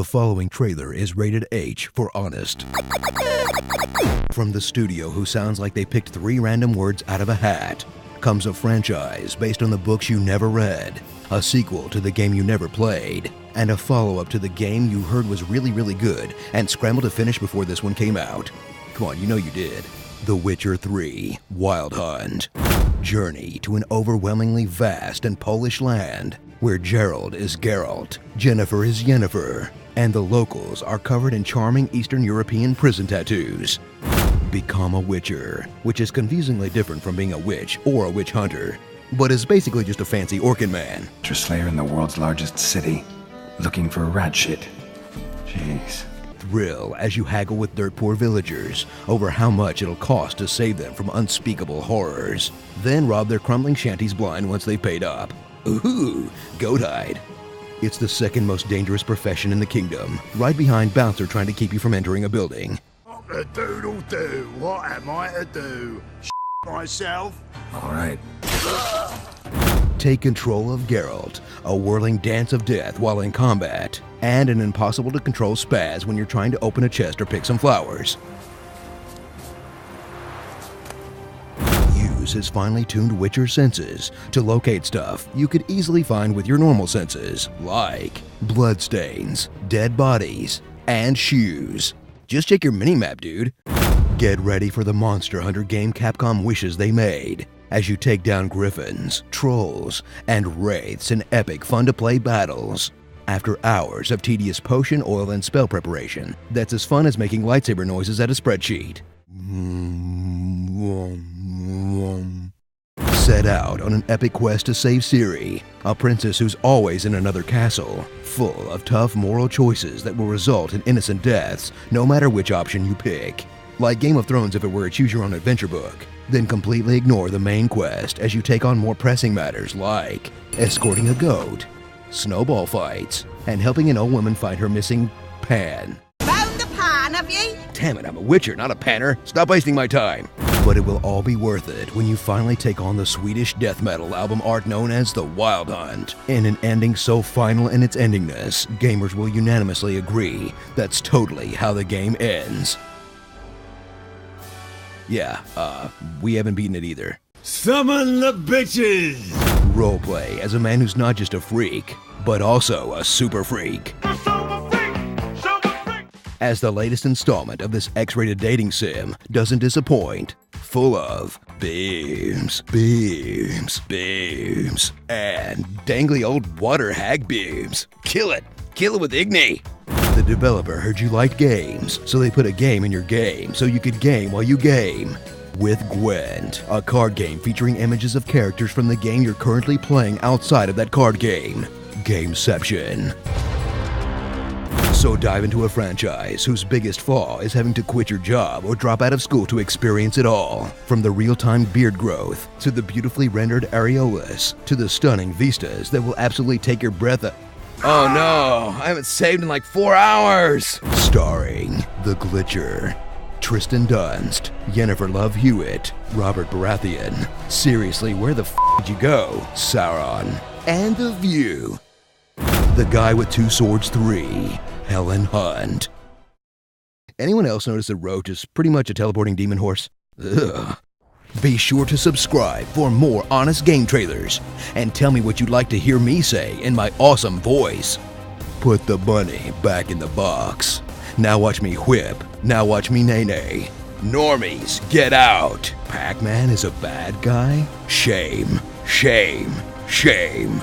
The following trailer is rated H for honest. From the studio who sounds like they picked 3 random words out of a hat, comes a franchise based on the books you never read, a sequel to the game you never played, and a follow-up to the game you heard was really good and scrambled to finish before this one came out. Come on, you know you did. The Witcher 3 Wild Hunt. Journey to an overwhelmingly vast and Polish land where Geralt is Geralt, Jennifer is Yennefer, and the locals are covered in charming Eastern European prison tattoos. Become a Witcher, which is confusingly different from being a witch or a witch hunter, but is basically just a fancy Orkin man. Slayer in the world's largest city, looking for rat shit. Jeez. Thrill as you haggle with dirt-poor villagers over how much it'll cost to save them from unspeakable horrors, then rob their crumbling shanties blind once they've paid up. Ooh, goat hide. It's the second most dangerous profession in the kingdom, right behind bouncer trying to keep you from entering a building. What a doodle-do, what am I to do? Myself? All right. Take control of Geralt, a whirling dance of death while in combat, and an impossible-to-control spaz when you're trying to open a chest or pick some flowers. Use his finely tuned Witcher senses to locate stuff you could easily find with your normal senses, like bloodstains, dead bodies, and shoes. Just check your minimap, dude. Get ready for the Monster Hunter game Capcom wishes they made, as you take down griffins, trolls, and wraiths in epic fun-to-play battles. After hours of tedious potion, oil, and spell preparation, that's as fun as making lightsaber noises at a spreadsheet. Set out on an epic quest to save Ciri, a princess who's always in another castle, full of tough moral choices that will result in innocent deaths, no matter which option you pick. Like Game of Thrones if it were a choose-your-own-adventure book. Then completely ignore the main quest as you take on more pressing matters like escorting a goat, snowball fights, and helping an old woman find her missing pan. Found the pan, have you? Damn it, I'm a witcher, not a panner. Stop wasting my time. But it will all be worth it when you finally take on the Swedish death metal album art known as The Wild Hunt. In an ending so final in its endingness, gamers will unanimously agree that's totally how the game ends. Yeah, we haven't beaten it either. Summon the bitches! Roleplay as a man who's not just a freak, but also a super freak. As the latest installment of this X-rated dating sim doesn't disappoint, full of beams, and dangly old water hag beams. Kill it with Igni. The developer heard you liked games, so they put a game in your game so you could game while you game. With Gwent, a card game featuring images of characters from the game you're currently playing outside of that card game. Gameception. So dive into a franchise whose biggest flaw is having to quit your job or drop out of school to experience it all. From the real-time beard growth, to the beautifully rendered areolas, to the stunning vistas that will absolutely take your breath away. Oh no, I haven't saved in like 4 hours! Starring The Glitcher, Tristan Dunst, Yennefer Love Hewitt, Robert Baratheon, seriously, where the f*** did you go? Sauron, and The View. The Guy with Two Swords 3, Helen Hunt. Anyone else notice that Roach is pretty much a teleporting demon horse? Ugh. Be sure to subscribe for more honest game trailers, and tell me what you'd like to hear me say in my awesome voice. Put the bunny back in the box. Now watch me whip, now watch me nay-nay. Normies, get out! Pac-Man is a bad guy? Shame, shame, shame.